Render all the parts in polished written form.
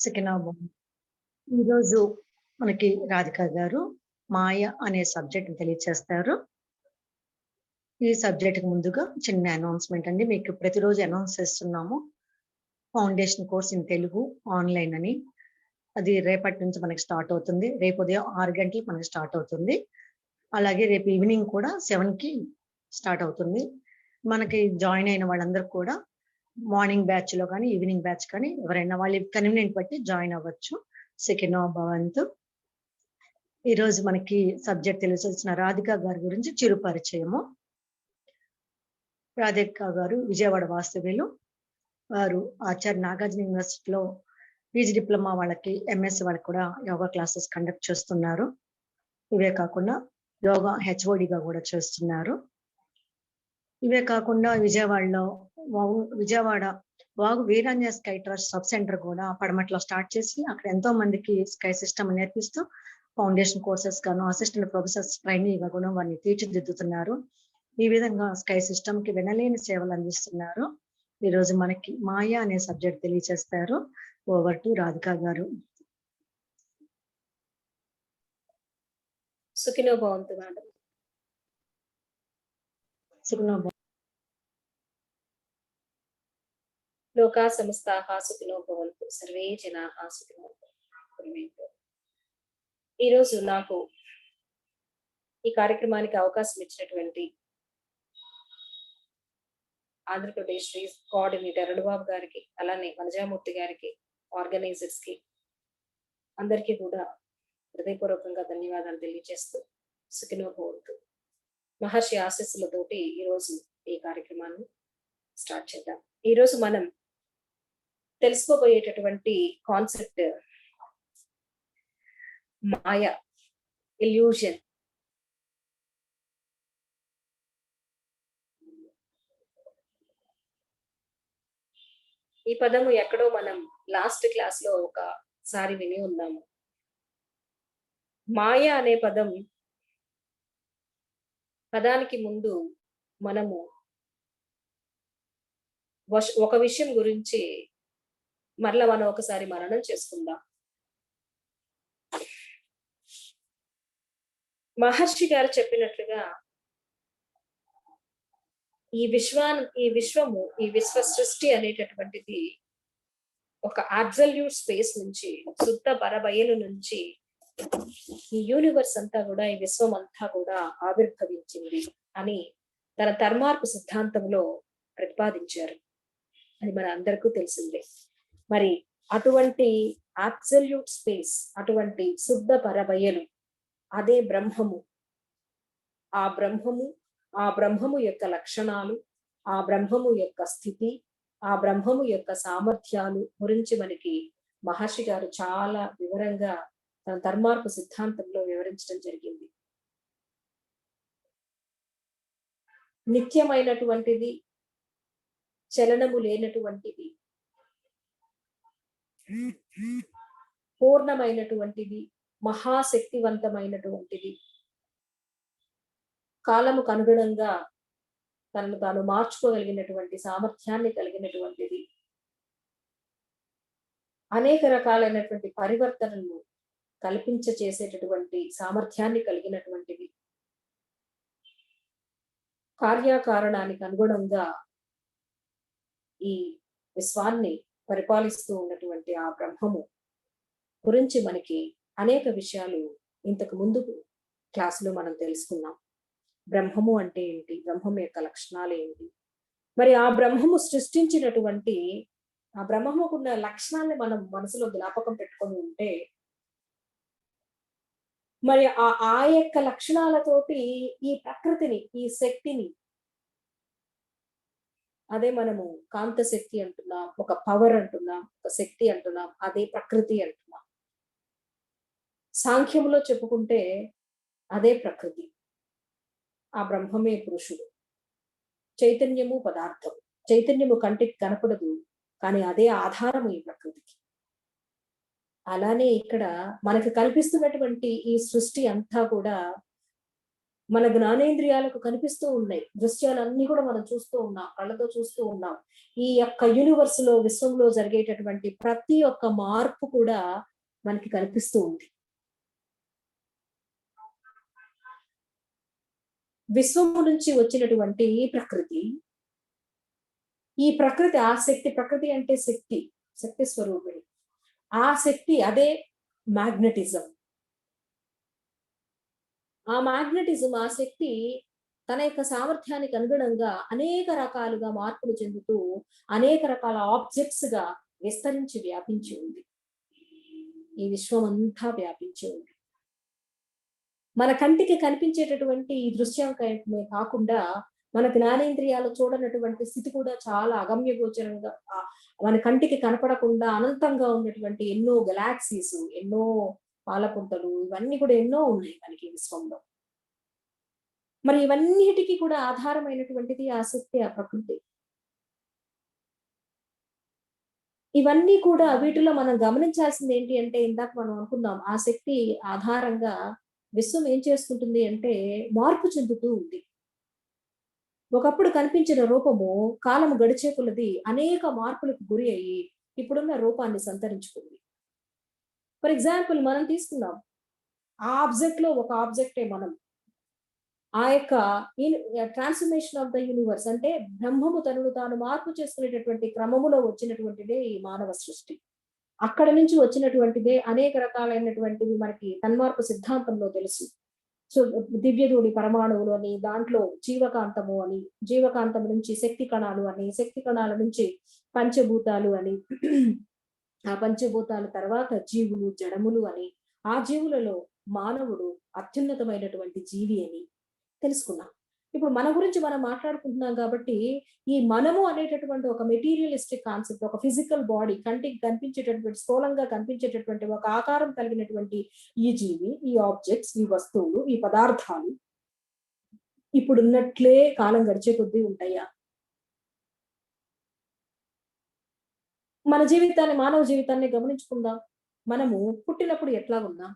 సికింద్రాబాద్. ఈరోజు మనకి రాధిక గారు మాయ అనే సబ్జెక్ట్ తెలియచేస్తారు. ఈ సబ్జెక్ట్‌కి ముందుగా చిన్న అనౌన్స్‌మెంట్ అండి. మీకు ప్రతిరోజు అనౌన్స్ చేస్తున్నాము. Foundation course in Telugu online అని. అది రేపటి నుంచి మనకి స్టార్ట్ అవుతుంది. రేపు ఉదయం 6 గంటలకు మనకి స్టార్ట్ అవుతుంది. అలాగే రేపు ఈవినింగ్ కూడా 7కి స్టార్ట్ అవుతుంది. మనకి జాయిన్ అయిన వాళ్ళందరూ కూడా మార్నింగ్ బ్యాచ్‌లో కానీ, ఈవినింగ్ బ్యాచ్ కానీ ఎవరైనా వాళ్ళ కన్వీనియంట్ బట్టి జాయిన్ అవ్వచ్చు. సుఖినో భవంతు. ఈరోజు మనకి సబ్జెక్ట్ తెలియాల్సిన రాధిక గారి గురించి చిరు పరిచయము. రాధిక గారు విజయవాడ వాస్తవ్యులు. వారు ఆచార్య నాగార్జున యూనివర్సిటీలో పీజీ డిప్లొమా వాళ్ళకి, ఎంఎస్సీ వాళ్ళకి కూడా యోగా క్లాసెస్ కండక్ట్ చేస్తున్నారు. ఇవే కాకుండా యోగా హెచ్ఓడిగా కూడా చేస్తున్నారు. ఇవే కాకుండా విజయవాడ వాగు Veeranjaneya sky trust sub centre కూడా పడమట్లో స్టార్ట్ చేసి అక్కడ ఎంతో మందికి స్కై సిస్టమ్ నేర్పిస్తూ ఫౌండేషన్ కోర్సెస్ గాను, అసిస్టెంట్ ప్రొఫెసర్స్ ట్రైనీగా కూడా వారిని తీర్చిదిద్దుతున్నారు. ఈ విధంగా స్కై సిస్టమ్ కి వినలేని సేవలు అందిస్తున్నారు. ఈ రోజు మనకి మాయా అనే సబ్జెక్ట్ తెలియచేస్తారు. ఓవర్ టు రాధిక గారు. సుఖినో భవంతు మేడం. సుఖినో లోకా సమస్తాః సుఖినో భవంతు, సర్వే జనాః సుఖినో భవంతు. ఈరోజు నాకు ఈ కార్యక్రమానికి అవకాశం ఇచ్చినటువంటి ఆంధ్రప్రదేశ్ కోఆర్డినేటర్ అరుణబాబు గారికి, అలానే వనజామూర్తి గారికి, ఆర్గనైజర్స్ కి అందరికీ కూడా హృదయపూర్వకంగా ధన్యవాదాలు తెలియజేస్తూ సుఖినో భవంతు. మహర్షి ఆశీస్సులతోటి ఈరోజు ఈ కార్యక్రమాన్ని స్టార్ట్ చేద్దాం. ఈరోజు మనం తెలుసుకోబోయేటటువంటి కాన్సెప్ట్ మాయ, ఇల్యూషన్. ఈ పదము ఎక్కడో మనం లాస్ట్ క్లాస్ లో ఒకసారి విని ఉన్నాము. మాయ అనే పదానికి ముందు మనము ఒక విషయం గురించి మరలా మనం ఒకసారి మననం చేసుకుందాం. మహర్షి గారు చెప్పినట్లుగా ఈ విశ్వ సృష్టి అనేటటువంటిది ఒక అబ్సల్యూట్ స్పేస్ నుంచి, శుద్ధ పరబయలు నుంచి ఈ యూనివర్స్ అంతా కూడా, ఈ విశ్వం అంతా కూడా ఆవిర్భవించింది అని తన తర్మార్పు సిద్ధాంతంలో ప్రతిపాదించారు. అది మన అందరికీ తెలిసిందే. మరి అటువంటి అబ్సల్యూట్ స్పేస్, అటువంటి శుద్ధ పరబయలు, అదే బ్రహ్మము. ఆ బ్రహ్మము యొక్క లక్షణాలు, ఆ బ్రహ్మము యొక్క స్థితి, ఆ బ్రహ్మము యొక్క సామర్థ్యాలు గురించి మనకి మహర్షి గారు చాలా వివరంగా తన ధర్మార్పు సిద్ధాంతంలో వివరించడం జరిగింది. నిత్యమైనటువంటిది, చలనము లేనటువంటిది, పూర్ణమైనటువంటిది, మహాశక్తివంతమైనటువంటిది, కాలముకు అనుగుణంగా తనను తాను మార్చుకోగలిగినటువంటి సామర్థ్యాన్ని కలిగినటువంటిది, అనేక రకాలైనటువంటి పరివర్తనలు కల్పించేసేటటువంటి సామర్థ్యాన్ని కలిగినటువంటిది, కార్యకారణానికి అనుగుణంగా ఈ విశ్వాన్ని పరిపాలిస్తూ ఉన్నటువంటి ఆ బ్రహ్మము గురించి మనకి అనేక విషయాలు ఇంతకు ముందు క్లాసులో మనం తెలుసుకున్నాం. బ్రహ్మము అంటే ఏంటి, బ్రహ్మము యొక్క లక్షణాలు ఏంటి, మరి ఆ బ్రహ్మము సృష్టించినటువంటి ఆ బ్రహ్మముకున్న లక్షణాన్ని మనం మనసులో జ్ఞాపకం పెట్టుకొని ఉంటే, మరి ఆ యొక్క లక్షణాలతోటి ఈ ప్రకృతిని, ఈ శక్తిని, అదే మనము కాంత శక్తి అంటున్నాం, ఒక పవర్ అంటున్నాం, ఒక శక్తి అంటున్నాం, అదే ప్రకృతి అంటున్నాం. సాంఖ్యములో చెప్పుకుంటే అదే ప్రకృతి, ఆ బ్రహ్మమే పురుషుడు. చైతన్యము పదార్థం, చైతన్యము కంటికి కనపడదు, కానీ అదే ఆధారము ఈ ప్రకృతికి. అలానే ఇక్కడ మనకు కల్పిస్తున్నటువంటి ఈ సృష్టి అంతా కూడా మన జ్ఞానేంద్రియాలకు కనిపిస్తూ ఉన్నాయి. దృశ్యాలన్నీ కూడా మనం చూస్తూ ఉన్నాం, కళ్ళతో చూస్తూ ఉన్నాం. ఈ యొక్క యూనివర్స్ లో, విశ్వంలో జరిగేటటువంటి ప్రతి ఒక్క మార్పు కూడా మనకి కనిపిస్తూ ఉంది. విశ్వము నుంచి వచ్చినటువంటి ప్రకృతి, ఈ ప్రకృతి ఆ శక్తి, ప్రకృతి అంటే శక్తి, శక్తి స్వరూపిణి. ఆ శక్తి అదే మ్యాగ్నెటిజం. ఆ మ్యాగ్నెటిజం, ఆ శక్తి తన యొక్క సామర్థ్యానికి అనుగుణంగా అనేక రకాలుగా మార్పులు చెందుతూ అనేక రకాల ఆబ్జెక్ట్స్ గా విస్తరించి వ్యాపించి ఉంది. ఈ విశ్వం అంతా వ్యాపించి ఉంది. మన కంటికి కనిపించేటటువంటి ఈ దృశ్యంకమే కాకుండా మన జ్ఞానేంద్రియాలు చూడనటువంటి స్థితి కూడా చాలా అగమ్య గోచరంగా, మన కంటికి కనపడకుండా అనంతంగా ఉన్నటువంటి ఎన్నో గెలాక్సీస్, ఎన్నో పాలపుంతలు, ఇవన్నీ కూడా ఎన్నో ఉన్నాయి మనకి విశ్వంలో. మరి ఇవన్నిటికీ కూడా ఆధారమైనటువంటిది ఆ శక్తి, ఆ ప్రకృతి. ఇవన్నీ కూడా వీటిలో మనం గమనించాల్సింది ఏంటి అంటే, ఇందాక మనం అనుకున్నాం, ఆ శక్తి ఆధారంగా విశ్వం ఏం చేసుకుంటుంది అంటే మార్పు చెందుతూ ఉంది. ఒకప్పుడు కనిపించిన రూపము కాలము గడిచే కొలది అనేక మార్పులకు గురి అయ్యి ఇప్పుడున్న రూపాన్ని సంతరించుకుంది. ఫర్ ఎగ్జాంపుల్ మనం తీసుకుందాం, ఆ ఆబ్జెక్ట్ లో ఒక ఆబ్జెక్టే మనం. ఆ యొక్క ట్రాన్స్ఫర్మేషన్ ఆఫ్ ద యూనివర్స్ అంటే బ్రహ్మము తనను తాను మార్పు చేసుకునేటటువంటి క్రమములో వచ్చినటువంటిదే ఈ మానవ సృష్టి. అక్కడ నుంచి వచ్చినటువంటిదే అనేక రకాలైనటువంటివి మనకి తన్మార్పు సిద్ధాంతంలో తెలుసు. సో దివ్యధూళి పరమాణువులు అని, దాంట్లో జీవకాంతము అని, జీవకాంతం నుంచి శక్తి కణాలు అని, శక్తి కణాల నుంచి పంచభూతాలు అని, ఆ పంచభూతాల తర్వాత జీవులు, జడములు అని, ఆ జీవులలో మానవుడు అత్యున్నతమైనటువంటి జీవి అని తెలుసుకున్నాం. ఇప్పుడు మన గురించి మనం మాట్లాడుకుంటున్నాం కాబట్టి ఈ మనము అనేటటువంటి ఒక మెటీరియలిస్టిక్ కాన్సెప్ట్, ఒక ఫిజికల్ బాడీ, కంటికి కనిపించేటటువంటి, స్థూలంగా కనిపించేటటువంటి ఒక ఆకారం కలిగినటువంటి ఈ జీవి, ఈ ఆబ్జెక్ట్స్, ఈ వస్తువులు, ఈ పదార్థాలు ఇప్పుడున్నట్లే కాలం గడిచే కొద్దీ ఉంటాయా? మన జీవితాన్ని, మానవ జీవితాన్ని గమనించుకుందాం. మనము పుట్టినప్పుడు ఎట్లా ఉన్నాం,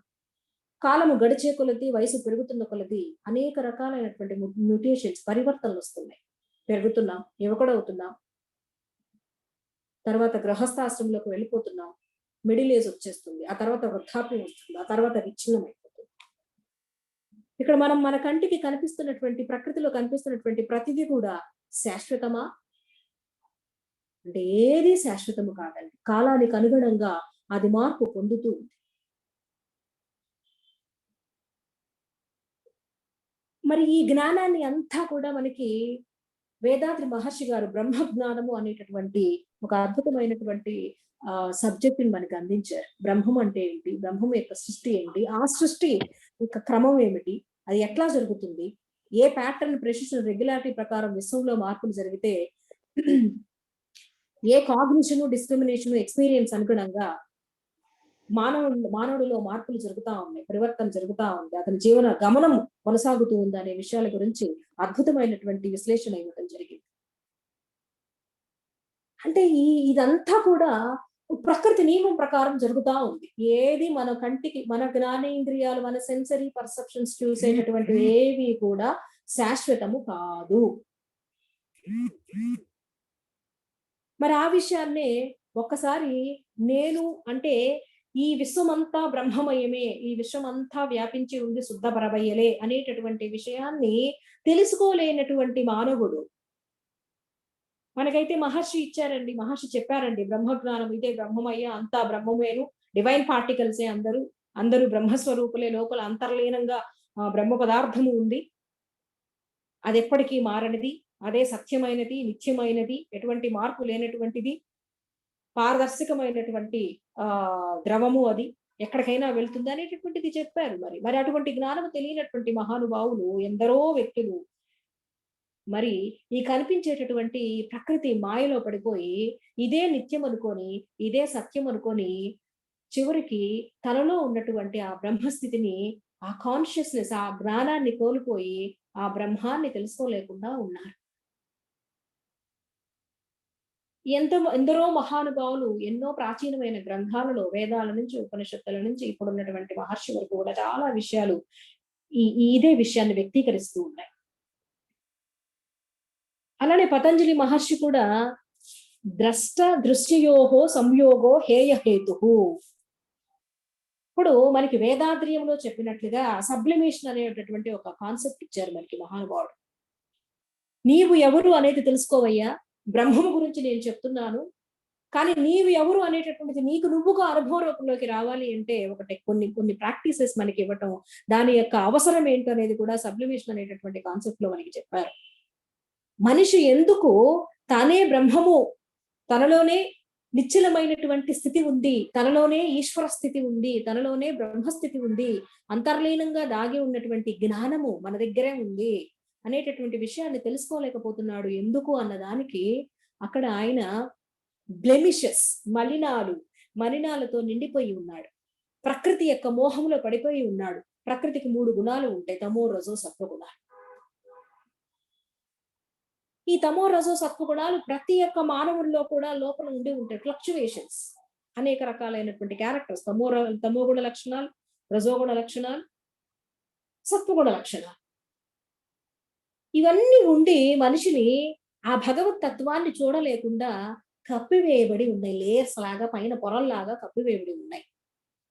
కాలము గడిచే కొలది, వయసు పెరుగుతున్న కొలది అనేక రకాలైనటువంటి మ్యూటేషన్స్, పరివర్తనలు వస్తున్నాయి. పెరుగుతున్నాం, యువకుడవుతున్నాం, తర్వాత గృహస్థాశ్రమంలోకి వెళ్ళిపోతున్నాం, మిడిల్ ఏజ్ వచ్చేస్తుంది, ఆ తర్వాత వృద్ధాప్యం వస్తుంది, ఆ తర్వాత విచ్ఛిన్నం అయిపోతుంది. ఇక్కడ మనం మన కంటికి కనిపిస్తున్నటువంటి, ప్రకృతిలో కనిపిస్తున్నటువంటి ప్రతిదీ కూడా శాశ్వతమా అంటే ఏది శాశ్వతము కాదండి. కాలానికి అనుగుణంగా అది మార్పు పొందుతూ ఉంది. మరి ఈ జ్ఞానాన్ని అంతా కూడా మనకి వేదాద్రి మహర్షి గారు బ్రహ్మ జ్ఞానము అనేటటువంటి ఒక అద్భుతమైనటువంటి సబ్జెక్ట్ ని మనకి అందించారు. బ్రహ్మం అంటే ఏంటి, బ్రహ్మం యొక్క సృష్టి ఏంటి, ఆ సృష్టి యొక్క క్రమం ఏమిటి, అది ఎట్లా జరుగుతుంది, ఏ ప్యాటర్న్, ప్రెసిషన్, రెగ్యులారిటీ ప్రకారం విశ్వంలో మార్పులు జరిగితే ఏ కాగ్నిషన్, డిస్క్రిమినేషన్, ఎక్స్పీరియన్స్ అనుగుణంగా మానవుడిలో మార్పులు జరుగుతా ఉన్నాయి, పరివర్తన జరుగుతా ఉంది, అతని జీవన గమనం కొనసాగుతూ ఉంది అనే విషయాల గురించి అద్భుతమైనటువంటి విశ్లేషణ ఇవ్వడం జరిగింది. అంటే ఇదంతా కూడా ప్రకృతి నియమం ప్రకారం జరుగుతా ఉంది. ఏది మన కంటికి, మన జ్ఞానేంద్రియాలు, మన సెన్సరీ పర్సెప్షన్స్ చూసేటటువంటివి ఏవి కూడా శాశ్వతము కాదు. మరి ఆ విషయాన్నే ఒక్కసారి నేను అంటే ఈ విశ్వమంతా బ్రహ్మమయమే, ఈ విశ్వమంతా వ్యాపించి ఉంది శుద్ధ పరబయ్యలే అనేటటువంటి విషయాన్ని తెలుసుకోలేనటువంటి మానవుడు, మనకైతే మహర్షి ఇచ్చారండి, మహర్షి చెప్పారండి, బ్రహ్మజ్ఞానం ఇదే, బ్రహ్మమయ్య, అంతా బ్రహ్మమేను, డివైన్ పార్టికల్సే, అందరూ బ్రహ్మస్వరూపులే, లోపల అంతర్లీనంగా బ్రహ్మ పదార్థము ఉంది, అది ఎప్పటికీ మారనిది, అదే సత్యమైనది, నిత్యమైనది, ఎటువంటి మార్పు లేనటువంటిది, పారదర్శకమైనటువంటి ద్రవము, అది ఎక్కడికైనా వెళ్తుంది అనేటటువంటిది చెప్పారు. మరి అటువంటి జ్ఞానము తెలియనటువంటి మహానుభావులు ఎందరో వ్యక్తులు మరి ఈ కనిపించేటటువంటి ప్రకృతి మాయలో పడిపోయి ఇదే నిత్యం అనుకొని, ఇదే సత్యం అనుకొని, చివరికి తనలో ఉన్నటువంటి ఆ బ్రహ్మస్థితిని, ఆ కాన్షియస్నెస్, ఆ జ్ఞానాన్ని కోల్పోయి ఆ బ్రహ్మాన్ని తెలుసుకోలేకుండా ఉన్నారు. ఎందరో మహానుభావులు ఎన్నో ప్రాచీనమైన గ్రంథాలలో, వేదాల నుంచి, ఉపనిషత్తుల నుంచి, ఇప్పుడున్నటువంటి మహర్షి వరకు కూడా చాలా విషయాలు ఇదే విషయాన్ని వ్యక్తీకరిస్తూ ఉన్నాయి. అలానే పతంజలి మహర్షి కూడా ద్రష్ట దృశ్యయోహో సంయోగో హేయ హేతు. ఇప్పుడు మనకి వేదాద్రియంలో చెప్పినట్లుగా సబ్లిమేషన్ అనేటటువంటి ఒక కాన్సెప్ట్ ఇచ్చారు మనకి మహానుభావుడు. నీవు ఎవరు అనేది తెలుసుకోవయ్యా, బ్రహ్మము గురించి నేను చెప్తున్నాను, కానీ నీవు ఎవరు అనేటటువంటిది నీకు నువ్వుగా అనుభవ రూపంలోకి రావాలి అంటే ఒకటి కొన్ని ప్రాక్టీసెస్ మనకి ఇవ్వటం, దాని యొక్క అవసరం ఏంటో అనేది కూడా సబ్లిమేషన్ అనేటటువంటి కాన్సెప్ట్ లో మనకి చెప్పారు. మనిషి ఎందుకు తానే బ్రహ్మము, తనలోనే నిశ్చలమైనటువంటి స్థితి ఉంది, తనలోనే ఈశ్వర స్థితి ఉంది, తనలోనే బ్రహ్మస్థితి ఉంది, అంతర్లీనంగా దాగి ఉన్నటువంటి జ్ఞానము మన దగ్గరే ఉంది అనేటటువంటి విషయాన్ని తెలుసుకోలేకపోతున్నాడు ఎందుకు అన్నదానికి అక్కడ ఆయన బ్లెమిషెస్, మలినాలతో నిండిపోయి ఉన్నాడు. ప్రకృతి యొక్క మోహంలో పడిపోయి ఉన్నాడు. ప్రకృతికి 3 గుణాలు ఉంటాయి, తమో రజో సత్వ గుణాలు. ఈ తమో రజో సత్వ గుణాలు ప్రతి ఒక్క మానవుల్లో కూడా లోపల ఉండి ఉంటాయి. ఫ్లక్చువేషన్స్, అనేక రకాలైనటువంటి క్యారెక్టర్స్, తమో గుణ లక్షణాలు, రజోగుణ లక్షణాలు, సత్వగుణ లక్షణాలు, ఇవన్నీ ఉండి మనిషిని ఆ భగవత్ తత్వాన్ని చూడలేకుండా కప్పివేయబడి ఉన్నాయి. లేయర్స్ లాగా, పైన పొరల్లాగా కప్పివేయబడి ఉన్నాయి.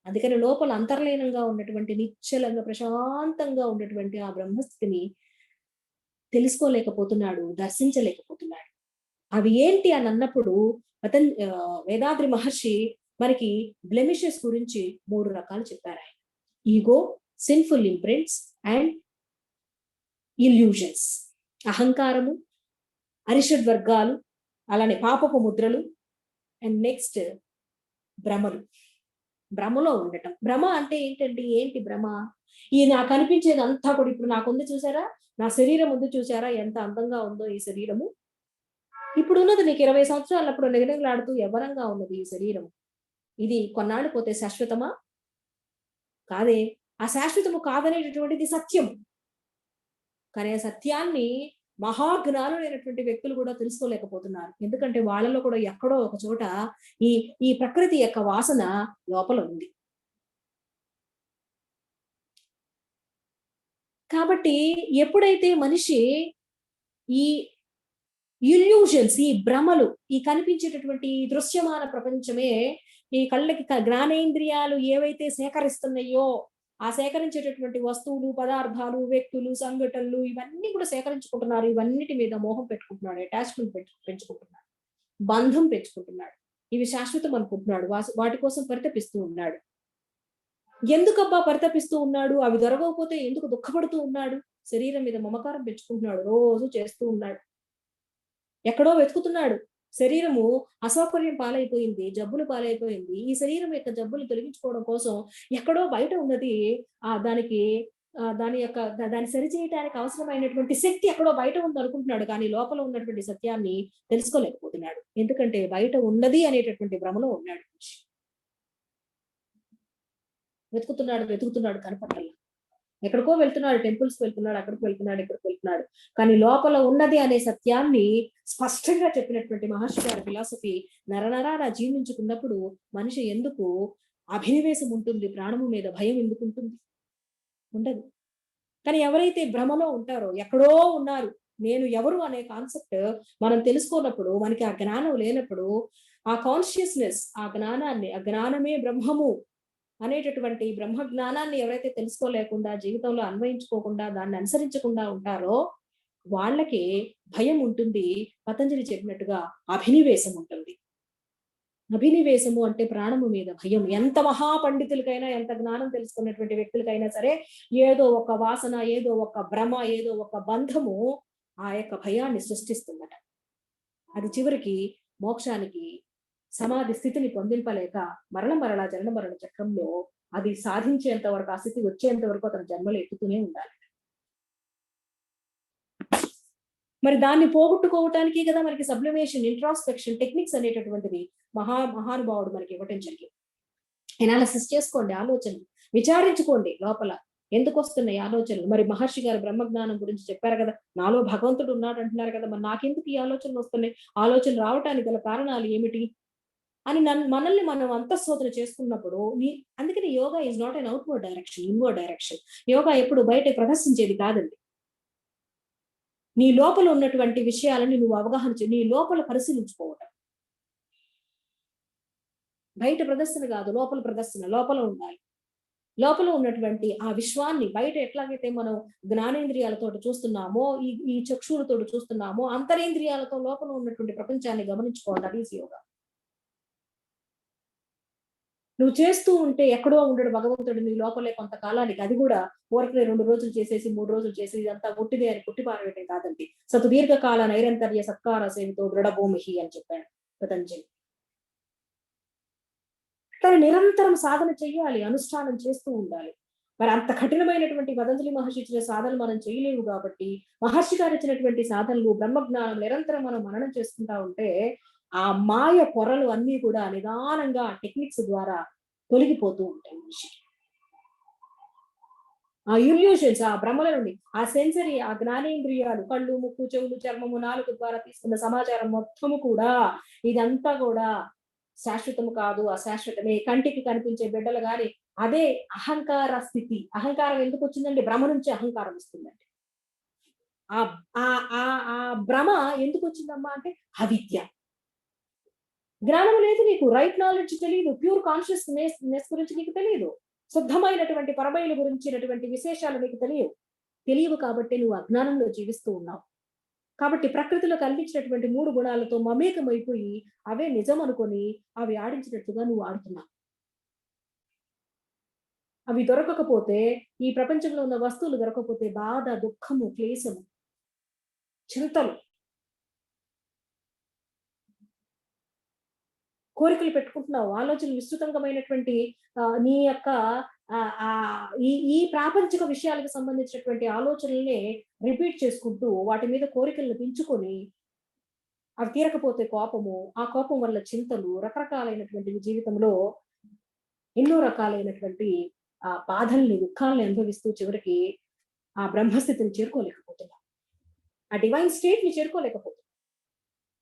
అందుకని లోపల అంతర్లీనంగా ఉన్నటువంటి నిశ్చలంగా ప్రశాంతంగా ఉన్నటువంటి ఆ బ్రహ్మస్థితిని తెలుసుకోలేకపోతున్నాడు, దర్శించలేకపోతున్నాడు. అవి ఏంటి అని అన్నప్పుడు వేదాద్రి మహర్షి మనకి బ్లెమిషెస్ గురించి 3 రకాలు చెప్పారు ఆయన. Ego, sinful imprints and illusions. అహంకారము, అరిషడ్ వర్గాలు, అలానే పాపపు ముద్రలు, అండ్ నెక్స్ట్ భ్రమలో ఉండటం. భ్రమ అంటే ఏంటండి? ఏంటి భ్రమ? ఈ నాకు అనిపించేది అంతా కూడా ఇప్పుడు నాకుంది చూసారా, నా శరీరం ఉంది చూసారా, ఎంత అందంగా ఉందో ఈ శరీరము. ఇప్పుడు ఉన్నది నీకు 20 సంవత్సరాలప్పుడు నిగనిగలాడుతూ యవ్వనంగా ఉన్నది ఈ శరీరం. ఇది కొన్నాళ్ళు పోతే శాశ్వతమా? కాదే. ఆ శాశ్వతము కాదనేటటువంటిది సత్యం. కానీ ఆ సత్యాన్ని మహాజ్ఞానులైనటువంటి వ్యక్తులు కూడా తెలుసుకోలేకపోతున్నారు. ఎందుకంటే వాళ్ళలో కూడా ఎక్కడో ఒక చోట ఈ ప్రకృతి యొక్క వాసన లోపల ఉంది. కాబట్టి ఎప్పుడైతే మనిషి ఈ ఇల్యూషన్స్, ఈ భ్రమలు, ఈ కనిపించేటటువంటి దృశ్యమాన ప్రపంచమే, ఈ కళ్ళకి జ్ఞానేంద్రియాలు ఏవైతే సేకరిస్తున్నాయో ఆ సేకరించేటటువంటి వస్తువులు, పదార్థాలు, వ్యక్తులు, సంఘటనలు ఇవన్నీ కూడా సేకరించుకుంటున్నారు. ఇవన్నిటి మీద మోహం పెట్టుకుంటున్నాడు, అటాచ్మెంట్ పెంచుకుంటున్నాడు, బంధం పెంచుకుంటున్నాడు. ఇవి శాశ్వతం అనుకుంటున్నాడు. వాటి కోసం పరితపిస్తూ ఉన్నాడు. ఎందుకబ్బా పరితపిస్తూ ఉన్నాడు? అవి దొరకకపోతే ఎందుకు దుఃఖపడుతూ ఉన్నాడు? శరీరం మీద మమకారం పెంచుకుంటున్నాడు, రోజు చేస్తూ ఉన్నాడు. ఎక్కడో వెతుకుతున్నాడు. శరీరము అసౌకర్యం పాలైపోయింది, జబ్బులు పాలైపోయింది. ఈ శరీరం యొక్క జబ్బులు తొలగించుకోవడం కోసం ఎక్కడో బయట ఉన్నది, దాన్ని సరిచేయడానికి అవసరమైనటువంటి శక్తి ఎక్కడో బయట ఉంది అనుకుంటున్నాడు. కానీ లోపల ఉన్నటువంటి సత్యాన్ని తెలుసుకోలేకపోతున్నాడు. ఎందుకంటే బయట ఉన్నది అనేటటువంటి భ్రమలో ఉన్నాడు. వెతుకుతున్నాడు కనపడాలి. ఎక్కడికో వెళ్తున్నాడు, టెంపుల్స్ వెళ్తున్నాడు, అక్కడికి వెళ్తున్నాడు, ఇక్కడికి వెళ్తున్నాడు. కానీ లోపల ఉన్నది అనే సత్యాన్ని స్పష్టంగా చెప్పినటువంటి మహర్షి గారి ఫిలాసఫీ నరనరాన జీవించుకున్నప్పుడు మనిషి ఎందుకు అభినివేశం ఉంటుంది, ప్రాణము మీద భయం ఎందుకు ఉంటుంది? ఉండదు. కానీ ఎవరైతే భ్రమలో ఉంటారో, ఎక్కడో ఉన్నారు, నేను ఎవరు అనే కాన్సెప్ట్ మనం తెలుసుకున్నప్పుడు, మనకి ఆ జ్ఞానం లేనప్పుడు, ఆ కాన్షియస్నెస్, ఆ జ్ఞానమే బ్రహ్మము అనేటటువంటి బ్రహ్మ జ్ఞానాన్ని ఎవరైతే తెలుసుకోలేకుండా, జీవితంలో అన్వయించుకోకుండా, దాన్ని అనుసరించకుండా ఉంటారో వాళ్ళకి భయం ఉంటుంది. పతంజలి చెప్పినట్టుగా అభినివేశం ఉంటుంది. అభినివేశము అంటే ప్రాణము మీద భయం. ఎంత మహాపండితులకైనా, ఎంత జ్ఞానం తెలుసుకున్నటువంటి వ్యక్తులకైనా సరే ఏదో ఒక వాసన, ఏదో ఒక భ్రమ, ఏదో ఒక బంధము ఆ యొక్క భయాన్ని సృష్టిస్తుందట. అది చివరికి మోక్షానికి, సమాధి స్థితిని పొందింపలేక మరల జనన మరణ చక్రంలో అది సాధించేంత వరకు, ఆ స్థితి వచ్చేంత వరకు అతను జన్మలు ఎత్తుతూనే ఉండాలి. మరి దాన్ని పోగొట్టుకోవటానికి కదా మనకి సబ్లిమేషన్, ఇంట్రాస్పెక్షన్ టెక్నిక్స్ అనేటటువంటిది మహానుభావుడు మనకి ఇవ్వటం జరిగింది. ఎనాలిసిస్ చేసుకోండి, ఆలోచనలు విచారించుకోండి, లోపల ఎందుకు వస్తున్నాయి ఆలోచనలు. మరి మహర్షి గారు బ్రహ్మజ్ఞానం గురించి చెప్పారు కదా, నాలో భగవంతుడు ఉన్నాడు అంటున్నారు కదా, మరి నాకెందుకు ఈ ఆలోచనలు వస్తున్నాయి? ఆలోచనలు రావటానికి గల కారణాలు ఏమిటి? అని మనల్ని మనం అంతఃశోధన చేసుకున్నప్పుడు అందుకని yoga is not an outward direction, inward direction. Yoga ఎప్పుడు బయట ప్రదర్శించేది కాదండి. నీ లోపల ఉన్నటువంటి విషయాలని నువ్వు అవగాహన నీ లోపల పరిశీలించుకోవటం. బయట ప్రదర్శన కాదు, లోపల ప్రదర్శన. లోపల ఉండాలి. లోపల ఉన్నటువంటి ఆ విశ్వాన్ని బయట ఎట్లాగైతే మనం జ్ఞానేంద్రియాలతో చూస్తున్నామో, ఈ చక్షులతో చూస్తున్నామో, అంతరేంద్రియాలతో లోపల ఉన్నటువంటి ప్రపంచాన్ని గమనించుకోవడం ఈజ్ యోగా. నువ్వు చేస్తూ ఉంటే ఎక్కడో ఉండడు భగవంతుడు నీ లోపలే కొంతకాలానికి. అది కూడా ఊరకనే 2 రోజులు చేసేసి 3 రోజులు చేసి ఇదంతా ఒట్టిదే అని కొట్టిపారవేయటం కాదండి. సతు దీర్ఘకాల నైరంతర్య సత్కార సేవితో దృఢభూమిహి అని చెప్పాడు పతంజలి. తను నిరంతరం సాధన చెయ్యాలి, అనుష్ఠానం చేస్తూ ఉండాలి. మరి అంత కఠినమైనటువంటి పతంజలి మహర్షి ఇచ్చిన సాధనలు మనం చేయలేము కాబట్టి, మహర్షి గారు ఇచ్చినటువంటి సాధనలు, బ్రహ్మజ్ఞానం నిరంతరం మనం మననం చేసుకుంటా ఉంటే ఆ మాయ పొరలు అన్ని కూడా నిదానంగా టెక్నిక్స్ ద్వారా తొలగిపోతూ ఉంటాయి మనిషికి. ఆ ఇల్యూషన్స్, ఆ భ్రమల నుండి, ఆ సెన్సరీ, ఆ జ్ఞానేంద్రియాలు, కళ్ళు, ముక్కు, చెవులు, చర్మము, నాలుగు ద్వారా తీసుకున్న సమాచారం మొత్తము కూడా ఇదంతా కూడా శాశ్వతము కాదు, అశాశ్వతమే. కంటికి కనిపించే బిడ్డలు గాని అదే అహంకార స్థితి. అహంకారం ఎందుకు వచ్చిందండి? భ్రమ నుంచి అహంకారం వస్తుందండి. ఆ ఆ ఆ భ్రమ ఎందుకు వచ్చిందమ్మా అంటే అవిద్య. జ్ఞానం లేదు నీకు, రైట్ నాలెడ్జ్ తెలియదు, ప్యూర్ కాన్షియస్నెస్ గురించి నీకు తెలియదు, శుద్ధమైనటువంటి పరబయలు గురించినటువంటి విశేషాలు నీకు తెలియవు కాబట్టి నువ్వు అజ్ఞానంలో జీవిస్తూ ఉన్నావు. కాబట్టి ప్రకృతిలో కల్పించినటువంటి 3 గుణాలతో మమేకమైపోయి అవే నిజం అనుకొని అవి ఆడించినట్టుగా నువ్వు ఆడుతున్నావు. అవి దొరకకపోతే, ఈ ప్రపంచంలో ఉన్న వస్తువులు దొరకకపోతే బాధ, దుఃఖము, క్లేశము, చింతలు, కోరికలు పెట్టుకుంటున్నావు, ఆలోచనలు విస్తృతంగమైనటువంటి నీ యొక్క ఈ ప్రాపంచిక విషయాలకు సంబంధించినటువంటి ఆలోచనల్ని రిపీట్ చేసుకుంటూ వాటి మీద కోరికలను పెంచుకొని అవి తీరకపోతే కోపము, ఆ కోపం వల్ల చింతలు, రకరకాలైనటువంటి జీవితంలో ఎన్నో రకాలైనటువంటి బాధల్ని, దుఃఖాలని అనుభవిస్తూ చివరికి ఆ బ్రహ్మస్థితిని చేరుకోలేకపోతున్నాం, ఆ డివైన్ స్టేట్ ని చేరుకోలేకపోతున్నాం.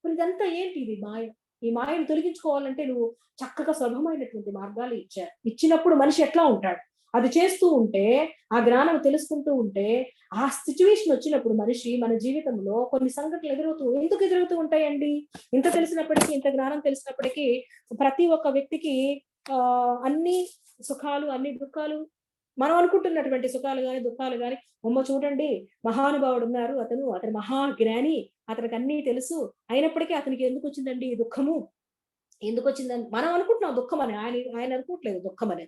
మరి ఇదంతా ఏంటి? ఇది మాయ. ఈ మాయను తొలగించుకోవాలంటే నువ్వు చక్కగా సులభమైనటువంటి మార్గాలు ఇచ్చారు. ఇచ్చినప్పుడు మనిషి ఎట్లా ఉంటాడు? అది చేస్తూ ఉంటే, ఆ జ్ఞానం తెలుసుకుంటూ ఉంటే, ఆ సిచ్యువేషన్ వచ్చినప్పుడు మనిషి మన జీవితంలో కొన్ని సంఘటనలు ఎందుకు ఎదురవుతూ ఉంటాయండి? ఇంత తెలిసినప్పటికీ, ఇంత జ్ఞానం తెలిసినప్పటికీ ప్రతి ఒక్క వ్యక్తికి అన్ని సుఖాలు, అన్ని దుఃఖాలు, మనం అనుకుంటున్నటువంటి సుఖాలు గాని, దుఃఖాలు గాని, అమ్మ చూడండి మహానుభావుడు ఉన్నారు, అతని మహాజ్ఞాని, అతనికి అన్ని తెలుసు, అయినప్పటికీ అతనికి ఎందుకు వచ్చిందండి ఈ దుఃఖము? ఎందుకు వచ్చిందని మనం అనుకుంటున్నాం దుఃఖం అని. ఆయన అనుకోవట్లేదు దుఃఖం అని.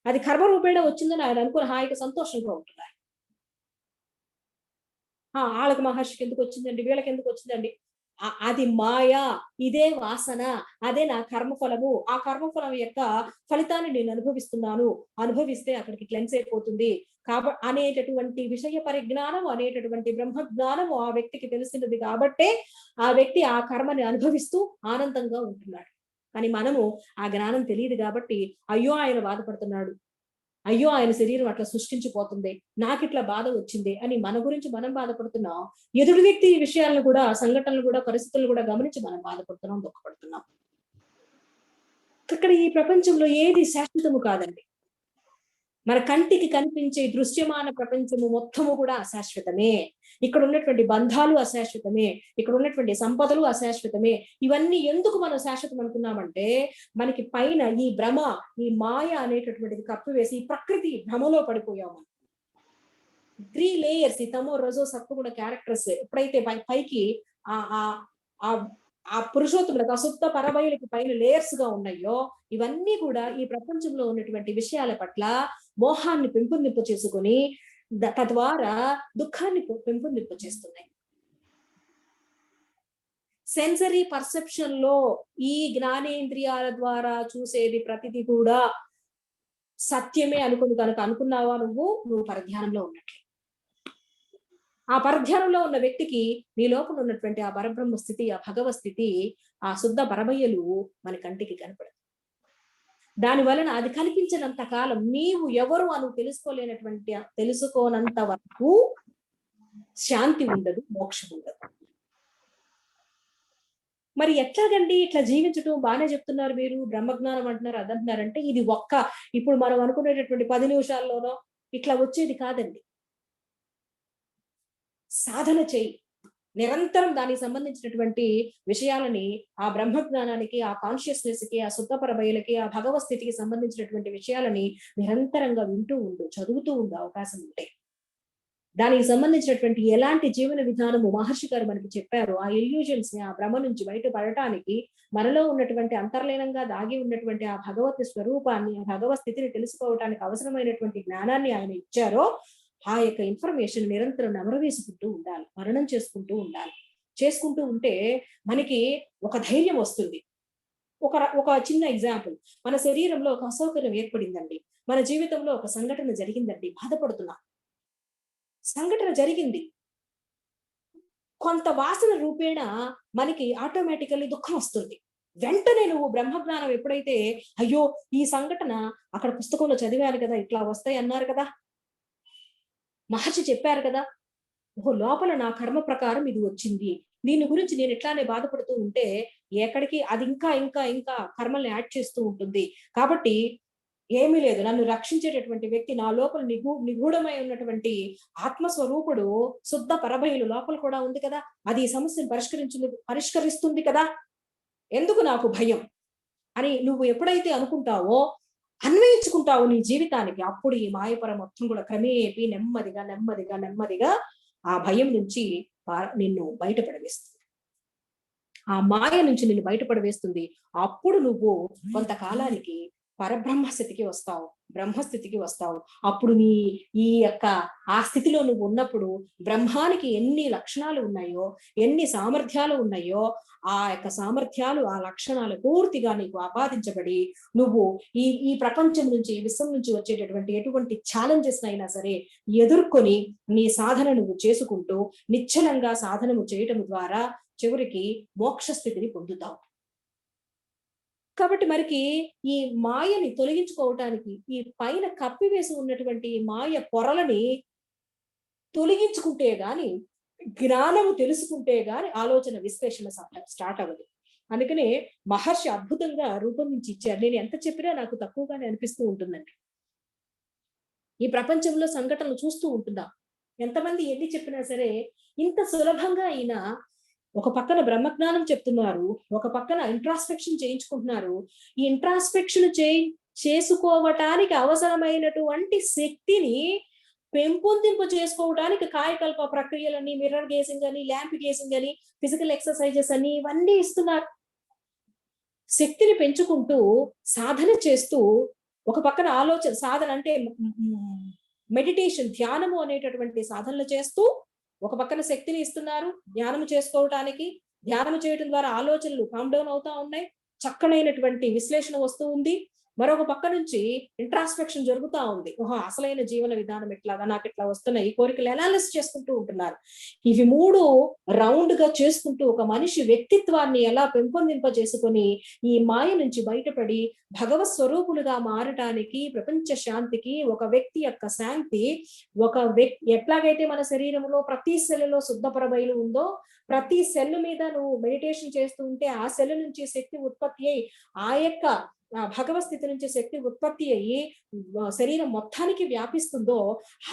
అది కర్మ రూపేణ వచ్చిందని ఆయన అనుకుని హాయిగా సంతోషంగా ఉంటున్నారు. వాళ్ళకి మహర్షికి ఎందుకు వచ్చిందండి, వీళ్ళకి ఎందుకు వచ్చిందండి? అది మాయ, ఇదే వాసన, అదే నా కర్మఫలము, ఆ కర్మఫలం యొక్క ఫలితాన్ని నేను అనుభవిస్తున్నాను, అనుభవిస్తే అక్కడికి క్లెన్స్ అయిపోతుంది అనేటటువంటి విషయ పరిజ్ఞానం, అనేటటువంటి బ్రహ్మజ్ఞానము ఆ వ్యక్తికి తెలిసినది కాబట్టే ఆ వ్యక్తి ఆ కర్మని అనుభవిస్తూ ఆనందంగా ఉంటున్నాడు. కానీ మనము ఆ జ్ఞానం తెలియదు కాబట్టి అయ్యో ఆయన బాధపడుతున్నాడు, అయ్యో ఆయన శరీరం అట్లా సృష్టించిపోతుంది, నాకు ఇట్లా బాధ వచ్చింది అని మన గురించి మనం బాధపడుతున్నాం. ఎదుటి వ్యక్తి విషయాలను కూడా, సంఘటనలు కూడా, పరిస్థితులను కూడా గమనించి మనం బాధపడుతున్నాం, దుఃఖపడుతున్నాం. ఇక్కడ ఈ ప్రపంచంలో ఏది శాశ్వతము కాదండి. మన కంటికి కనిపించే దృశ్యమాన ప్రపంచము మొత్తము కూడా అశాశ్వతమే. ఇక్కడ ఉన్నటువంటి బంధాలు అశాశ్వతమే, ఇక్కడ ఉన్నటువంటి సంపదలు అశాశ్వతమే. ఇవన్నీ ఎందుకు మనం శాశ్వతం అనుకున్నామంటే, మనకి పైన ఈ భ్రమ, ఈ మాయ అనేటటువంటిది కప్పివేసి ఈ ప్రకృతి భ్రమలో పడిపోయాము. 3 లేయర్స్, ఈ తమో, రజో, సత్వ కూడా క్యారెక్టర్స్ ఎప్పుడైతే పైకి ఆ పురుషోత్తములకు, అశుద్ధ పరబయలకి పైన లేయర్స్ గా ఉన్నాయో, ఇవన్నీ కూడా ఈ ప్రపంచంలో ఉన్నటువంటి విషయాల పట్ల మోహాన్ని పెంపొందింప చేసుకొని తద్వారా దుఃఖాన్ని పెంపొందింప చేస్తున్నాయి. సెన్సరీ పర్సెప్షన్ లో ఈ జ్ఞానేంద్రియాల ద్వారా చూసేది ప్రతిదీ కూడా సత్యమే అనుకుని కనుక అనుకున్నావా నువ్వు పరధ్యానంలో ఉన్నట్లు. ఆ పరధ్యానంలో ఉన్న వ్యక్తికి నీ లోపల ఉన్నటువంటి ఆ పరబ్రహ్మ స్థితి, ఆ భగవ స్థితి, ఆ శుద్ధ పరబయలు మన కంటికి కనపడదు. దాని వలన అది కనిపించినంత కాలం నీవు ఎవరు అని తెలుసుకోనంత వరకు శాంతి ఉండదు, మోక్షం ఉండదు. మరి ఎట్లాగండి ఇట్లా జీవించటం బాగానే చెప్తున్నారు మీరు, బ్రహ్మజ్ఞానం అంటున్నారు, అదంటున్నారంటే ఇది ఇప్పుడు మనం అనుకునేటటువంటి 10 నిమిషాల్లోనో ఇట్లా వచ్చేది కాదండి. సాధన చేయి. నిరంతరం దానికి సంబంధించినటువంటి విషయాలని, ఆ బ్రహ్మజ్ఞానానికి, ఆ కాన్షియస్‌నెస్‌కి, ఆ సుత్తపర బయలుకి, ఆ భగవత్ స్థితికి సంబంధించినటువంటి విషయాలని నిరంతరంగా వింటూ ఉండు, చదువుతూ ఉండు అవకాశం ఉంటే. దానికి సంబంధించినటువంటి ఎలాంటి జీవన విధానము మహర్షి గారు మనకి చెప్పారో, ఆ ఇల్యూజన్స్‌ని, ఆ భ్రమ నుంచి బయట పడటానికి, మనలో ఉన్నటువంటి అంతర్లీనంగా దాగి ఉన్నటువంటి ఆ భగవత్ స్వరూపాన్ని, ఆ భగవత్ స్థితిని తెలుసుకోవటానికి అవసరమైనటువంటి జ్ఞానాన్ని ఆయన ఇచ్చారో, ఆ యొక్క ఇన్ఫర్మేషన్ నిరంతరం నెమరవేసుకుంటూ ఉండాలి. మననం చేసుకుంటూ ఉండాలి. చేసుకుంటూ ఉంటే మనకి ఒక ధైర్యం వస్తుంది. ఒక చిన్న ఎగ్జాంపుల్. మన శరీరంలో ఒక అసౌకర్యం ఏర్పడిందండి. మన జీవితంలో ఒక సంఘటన జరిగిందండి. బాధపడుతున్నాం. సంఘటన జరిగింది. కొంత వాసన రూపేణ మనకి ఆటోమేటికల్లీ దుఃఖం వస్తుంది. వెంటనే నువ్వు బ్రహ్మజ్ఞానం ఎప్పుడైతే, అయ్యో! ఈ సంఘటన అక్కడ పుస్తకంలో చదివాను కదా! ఇట్లా వస్తాయి అన్నారు కదా! మహర్షి చెప్పారు కదా! ఓహో! లోపల నా కర్మ ప్రకారం ఇది వచ్చింది. దీని గురించి నేను ఇట్లానే బాధపడుతూ ఉంటే, ఎక్కడికి అది ఇంకా, ఇంకా, ఇంకా కర్మల్ని యాడ్ చేస్తూ ఉంటుంది. కాబట్టి ఏమీ లేదు. నన్ను రక్షించేటటువంటి వ్యక్తి నా లోపల నిగూఢమై ఉన్నటువంటి ఆత్మస్వరూపుడు శుద్ధ పరబయలు లోపల కూడా ఉంది కదా! అది ఈ సమస్యను పరిష్కరిస్తుంది కదా! ఎందుకు నాకు భయం? అని నువ్వు ఎప్పుడైతే అనుకుంటావో, అన్వయించుకుంటావో నీ జీవితానికి, అప్పుడు ఈ మాయపర మొత్తం కూడా క్రమేపీ నెమ్మదిగా, నెమ్మదిగా, నెమ్మదిగా ఆ భయం నుంచి నిన్ను బయట పడవేస్తుంది. ఆ మాయ నుంచి నిన్ను బయట పడవేస్తుంది. అప్పుడు నువ్వు కొంతకాలానికి పరబ్రహ్మ స్థితికి వస్తావు. బ్రహ్మస్థితికి వస్తావు. అప్పుడు ఈ యొక్క ఆ స్థితిలో నువ్వు ఉన్నప్పుడు బ్రహ్మానికి ఎన్ని లక్షణాలు ఉన్నాయో, ఎన్ని సామర్థ్యాలు ఉన్నాయో, ఆ యొక్క సామర్థ్యాలు, ఆ లక్షణాలు పూర్తిగా నీకు ఆపాదించబడి, నువ్వు ఈ ప్రపంచం నుంచి, విశ్వం నుంచి వచ్చేటటువంటి ఎటువంటి ఛాలెంజెస్ అయినా సరే ఎదుర్కొని నీ సాధన నువ్వు చేసుకుంటూ నిశ్చలంగా సాధనము చేయటం ద్వారా చివరికి మోక్ష స్థితిని పొందుతావు. కాబట్టి మరికి ఈ మాయని తొలగించుకోవటానికి, ఈ పైన కప్పివేసి ఉన్నటువంటి మాయ పొరలని తొలగించుకుంటే గాని, జ్ఞానము తెలుసుకుంటే గాని ఆలోచన విశ్లేషణ స్టార్ట్ అవ్వదు. అందుకనే మహర్షి అద్భుతంగా రూపొందించి ఇచ్చారు. నేను ఎంత చెప్పినా నాకు తక్కువగానే అనిపిస్తూ ఉంటుందండి. ఈ ప్రపంచంలో సంఘటనలు చూస్తూ ఉంటున్నాం. ఎంతమంది ఎన్ని చెప్పినా సరే, ఇంత సులభంగా ఈయన ఒక పక్కన బ్రహ్మజ్ఞానం చెప్తున్నారు. ఒక పక్కన ఇంట్రాస్పెక్షన్ చేయించుకుంటున్నారు. ఈ ఇంట్రాస్పెక్షన్ చేసుకోవటానికి అవసరమైనటువంటి శక్తిని పెంపొందింప చేసుకోవడానికి కాయకల్ప ప్రక్రియలని, మిర్రర్ గేజింగ్ అని, ల్యాంప్ గేజింగ్ అని, ఫిజికల్ ఎక్సర్సైజెస్ అని ఇవన్నీ ఇస్తున్నారు. శక్తిని పెంచుకుంటూ సాధన చేస్తూ ఒక పక్కన సాధన అంటే మెడిటేషన్, ధ్యానము అనేటటువంటి సాధనలు చేస్తూ ఒక పక్కన శక్తిని ఇస్తున్నారు ధ్యానం చేసుకోవటానికి. ధ్యానం చేయడం ద్వారా ఆలోచనలు కామ్ డౌన్ అవుతా ఉన్నాయి. చక్కనైనటువంటి విశ్లేషణ వస్తూ ఉంది. మరొక పక్క నుంచి ఇంట్రాస్పెక్షన్ జరుగుతా ఉంది. ఓహో! అసలైన జీవన విధానం ఎట్లాగా, నాకు ఇట్లా వస్తున్నాయి, ఈ కోరికలు అనాలిసిస్ చేసుకుంటూ ఉంటున్నారు. ఇవి 3 రౌండ్ గా చేసుకుంటూ ఒక మనిషి వ్యక్తిత్వాన్ని ఎలా పెంపొందింపజేసుకొని ఈ మాయ నుంచి బయటపడి భగవత్ స్వరూపులుగా మారటానికి, ప్రపంచ శాంతికి, ఒక వ్యక్తి యొక్క శాంతి, ఎట్లాగైతే మన శరీరంలో ప్రతి సెల్లో శుద్ధ పరబయలు ఉందో, ప్రతి సెల్ మీద నువ్వు మెడిటేషన్ చేస్తూ ఉంటే ఆ సెల్ నుంచి శక్తి ఉత్పత్తి అయి, ఆ యొక్క భగవత్ స్థితి నుంచి శక్తి ఉత్పత్తి అయ్యి శరీరం మొత్తానికి వ్యాపిస్తుందో,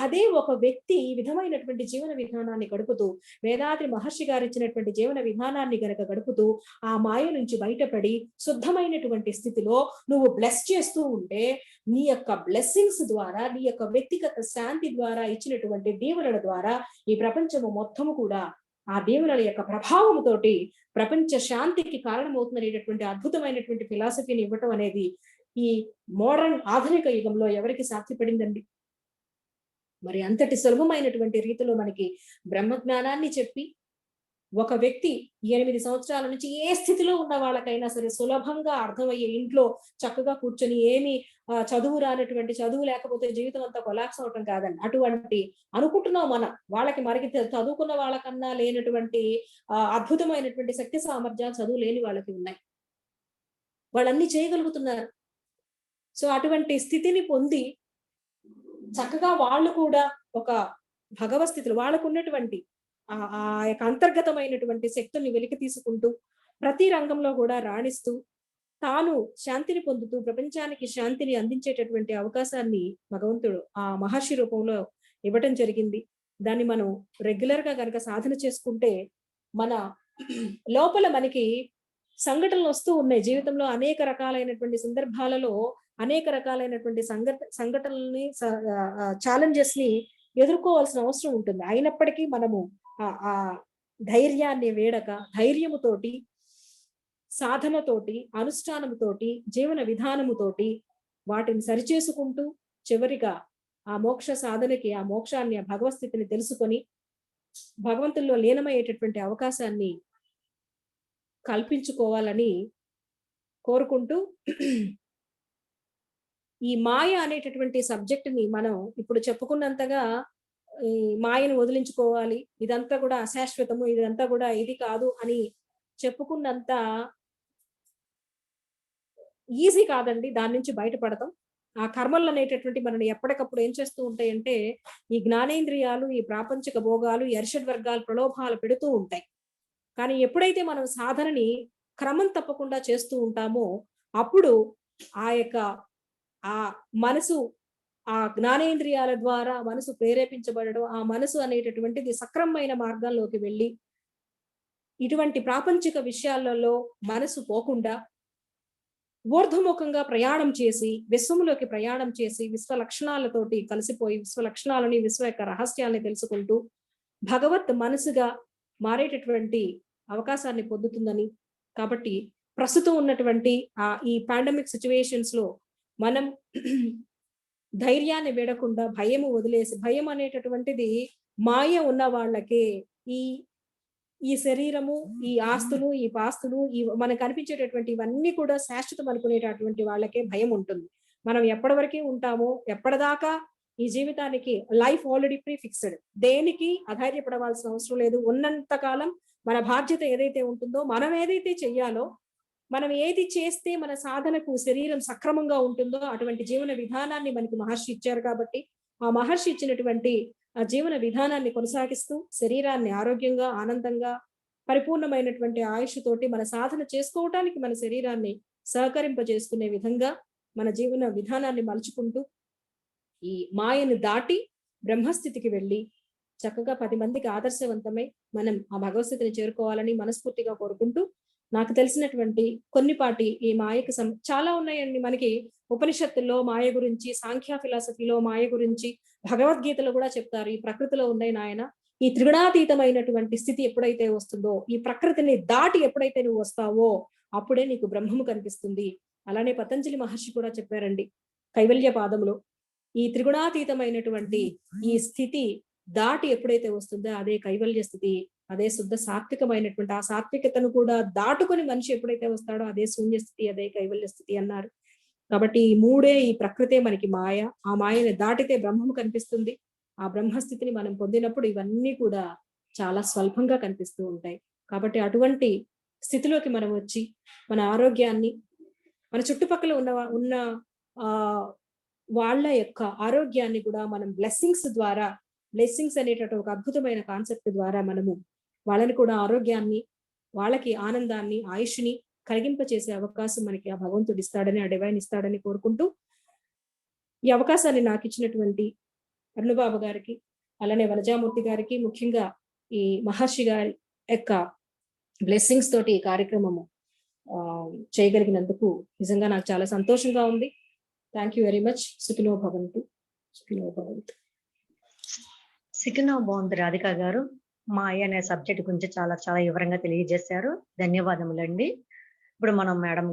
అదే ఒక వ్యక్తి ఈ విధమైనటువంటి జీవన విధానాన్ని గడుపుతూ, వేదాద్రి మహర్షి గారు ఇచ్చినటువంటి జీవన విధానాన్ని గనక గడుపుతూ ఆ మాయ నుంచి బయటపడి శుద్ధమైనటువంటి స్థితిలో నువ్వు బ్లెస్ చేస్తూ ఉంటే, నీ యొక్క బ్లెస్సింగ్స్ ద్వారా, నీ యొక్క వ్యక్తిగత శాంతి ద్వారా, ఇచ్చినటువంటి దీవెనల ద్వారా ఈ ప్రపంచము మొత్తము కూడా ఆ దేవునుల యొక్క ప్రభావముతోటి ప్రపంచ శాంతికి కారణమవుతుందనేటటువంటి అద్భుతమైనటువంటి ఫిలాసఫీని ఇవ్వటం అనేది ఈ మోడర్న్ ఆధునిక యుగంలో ఎవరికి సాధ్యపడిందండి? మరి అంతటి సులభమైనటువంటి రీతిలో మనకి బ్రహ్మజ్ఞానాన్ని చెప్పి, ఒక వ్యక్తి 8 సంవత్సరాల నుంచి ఏ స్థితిలో ఉన్న వాళ్ళకైనా సరే సులభంగా అర్థమయ్యే, ఇంట్లో చక్కగా కూర్చొని ఏమి చదువు రానటువంటి, చదువు లేకపోతే జీవితం అంతా కొలాప్స్ అవటం కాదండి. అటువంటి అనుకుంటున్నాం మనం. వాళ్ళకి మరికి చదువుకున్న వాళ్ళకన్నా లేనటువంటి అద్భుతమైనటువంటి శక్తి సామర్థ్యాలు చదువు లేని వాళ్ళకి ఉన్నాయి. వాళ్ళన్నీ చేయగలుగుతున్నారు. సో అటువంటి స్థితిని పొంది చక్కగా వాళ్ళు కూడా ఒక భగవత్ స్థితిలో వాళ్ళకున్నటువంటి ఆ యొక్క అంతర్గతమైనటువంటి శక్తుల్ని వెలికి తీసుకుంటూ ప్రతి రంగంలో కూడా రాణిస్తూ తాను శాంతిని పొందుతూ ప్రపంచానికి శాంతిని అందించేటటువంటి అవకాశాన్ని భగవంతుడు ఆ మహర్షి రూపంలో ఇవ్వటం జరిగింది. దాన్ని మనం రెగ్యులర్ గా కనుక సాధన చేసుకుంటే మన లోపల మనకి సంఘటనలు వస్తూ ఉన్నాయి. జీవితంలో అనేక రకాలైనటువంటి సందర్భాలలో అనేక రకాలైనటువంటి సంఘటనల్ని ఛాలెంజెస్ ని ఎదుర్కోవాల్సిన అవసరం ఉంటుంది. అయినప్పటికీ మనము ఆ ధైర్యాన్ని వేడక ధైర్యముతోటి, సాధనతోటి, అనుష్ఠానముతోటి, జీవన విధానముతోటి వాటిని సరిచేసుకుంటూ చివరిగా ఆ మోక్ష సాధనకి, ఆ మోక్షాన్ని, ఆ భగవత్ స్థితిని తెలుసుకొని భగవంతుల్లో లీనమయ్యేటటువంటి అవకాశాన్ని కల్పించుకోవాలని కోరుకుంటూ ఈ మాయ అనేటటువంటి సబ్జెక్ట్ ని మనం ఇప్పుడు చెప్పుకున్నంతగా ఈ మాయను వదిలించుకోవాలి, ఇదంతా కూడా అశాశ్వతము, ఇదంతా కూడా ఇది కాదు అని చెప్పుకున్నంత ఈజీ కాదండి దాని నుంచి బయటపడతాం. ఆ కర్మలు అనేటటువంటి మనని ఎప్పటికప్పుడు ఏం చేస్తూ ఉంటాయంటే ఈ జ్ఞానేంద్రియాలు, ఈ ప్రాపంచిక భోగాలు, ఈ అరిషడ్ వర్గాలు ప్రలోభాలు పెడుతూ ఉంటాయి. కానీ ఎప్పుడైతే మనం సాధనని క్రమం తప్పకుండా చేస్తూ ఉంటామో అప్పుడు ఆ యొక్క ఆ మనసు, ఆ జ్ఞానేంద్రియాల ద్వారా మనసు ప్రేరేపించబడడం, ఆ మనసు అనేటటువంటిది సక్రమమైన మార్గాల్లోకి వెళ్ళి ఇటువంటి ప్రాపంచిక విషయాలలో మనసు పోకుండా ఊర్ధ్వముఖంగా ప్రయాణం చేసి విశ్వములోకి ప్రయాణం చేసి విశ్వ లక్షణాలతోటి కలిసిపోయి విశ్వ లక్షణాలని, విశ్వ యొక్క రహస్యాన్ని తెలుసుకుంటూ భగవత్ మనసుగా మారేటటువంటి అవకాశాన్ని పొందుతుందని, కాబట్టి ప్రస్తుతం ఉన్నటువంటి ఈ పాండమిక్ సిచ్యువేషన్స్ లో మనం ధైర్యాన్ని వీడకుండా భయము వదిలేసి, భయం అనేటటువంటిది మాయ ఉన్న వాళ్ళకే, ఈ ఈ శరీరము, ఈ ఆస్తులు, ఈ పాస్తులు, ఈ మనకు కనిపించేటటువంటి ఇవన్నీ కూడా శాశ్వతం అనుకునేటటువంటి వాళ్ళకే భయం ఉంటుంది. మనం ఎప్పటి వరకే ఉంటామో, ఎప్పటిదాకా ఈ జీవితానికి లైఫ్ ఆల్రెడీ ప్రీ ఫిక్స్డ్, దేనికి అధైర్యపడవలసిన అవసరం లేదు. ఉన్నంత కాలం మన బాధ్యత ఏదైతే ఉంటుందో, మనం ఏదైతే చెయ్యాలో, మనం ఏది చేస్తే మన సాధనకు శరీరం సక్రమంగా ఉంటుందో అటువంటి జీవన విధానాన్ని మనకి మహర్షి ఇచ్చారు. కాబట్టి ఆ మహర్షి ఇచ్చినటువంటి ఆ జీవన విధానాన్ని కొనసాగిస్తూ శరీరాన్ని ఆరోగ్యంగా, ఆనందంగా, పరిపూర్ణమైనటువంటి ఆయుష్ తోటి మన సాధన చేసుకోవటానికి మన శరీరాన్ని సహకరింపజేసుకునే విధంగా మన జీవన విధానాన్ని మలుచుకుంటూ ఈ మాయను దాటి బ్రహ్మస్థితికి వెళ్ళి చక్కగా 10 మందికి ఆదర్శవంతమై మనం ఆ భగవస్థితిని చేరుకోవాలని మనస్ఫూర్తిగా కోరుకుంటూ, నాకు తెలిసినటువంటి కొన్నిపాటి ఈ మాయకు చాలా ఉన్నాయండి. మనకి ఉపనిషత్తుల్లో మాయ గురించి, సాంఖ్య ఫిలాసఫీలో మాయ గురించి, భగవద్గీతలో కూడా చెప్తారు ఈ ప్రకృతిలో ఉన్నాయి నాయన, ఈ త్రిగుణాతీతమైనటువంటి స్థితి ఎప్పుడైతే వస్తుందో, ఈ ప్రకృతిని దాటి ఎప్పుడైతే నువ్వు వస్తావో అప్పుడే నీకు బ్రహ్మము కనిపిస్తుంది. అలానే పతంజలి మహర్షి కూడా చెప్పారండి కైవల్య పాదములో, ఈ త్రిగుణాతీతమైనటువంటి ఈ స్థితి దాటి ఎప్పుడైతే వస్తుందో అదే కైవల్య స్థితి, అదే శుద్ధ సాత్వికమైనటువంటి ఆ సాత్వికతను కూడా దాటుకొని మనిషి ఎప్పుడైతే వస్తాడో అదే శూన్య స్థితి, అదే కైవల్య స్థితి అన్నారు. కాబట్టి ఈ మూడే, ఈ ప్రకృతే మనకి మాయ. ఆ మాయని దాటితే బ్రహ్మము కనిపిస్తుంది. ఆ బ్రహ్మస్థితిని మనం పొందినప్పుడు ఇవన్నీ కూడా చాలా స్వల్పంగా కనిపిస్తూ ఉంటాయి. కాబట్టి అటువంటి స్థితిలోకి మనం వచ్చి మన ఆరోగ్యాన్ని, మన చుట్టుపక్కల ఉన్న ఆ వాళ్ళ యొక్క ఆరోగ్యాన్ని కూడా మనం బ్లెస్సింగ్స్ అనేటటువంటి ఒక అద్భుతమైన కాన్సెప్ట్ ద్వారా మనము వాళ్ళని కూడా ఆరోగ్యాన్ని, వాళ్ళకి ఆనందాన్ని, ఆయుష్ని కలిగింపచేసే అవకాశం మనకి ఆ భగవంతుడు ఇస్తాడని, ఆ డివైన్ ఇస్తాడని కోరుకుంటూ, ఈ అవకాశాన్ని నాకు ఇచ్చినటువంటి అరుణబాబు గారికి, అలానే వనజామూర్తి గారికి, ముఖ్యంగా ఈ మహర్షి గారి యొక్క బ్లెస్సింగ్స్ తోటి ఈ కార్యక్రమము చేయగలిగినందుకు నిజంగా నాకు చాలా సంతోషంగా ఉంది. Thank you very much. సుఖినో భవంతు. సుఖినో భవంతు. సుఖినో భవంతు రాధిక గారు. మాయ అనే సబ్జెక్ట్ గురించి చాలా చాలా వివరంగా తెలియజేశారు. ధన్యవాదములండి. ఇప్పుడు మనం మేడం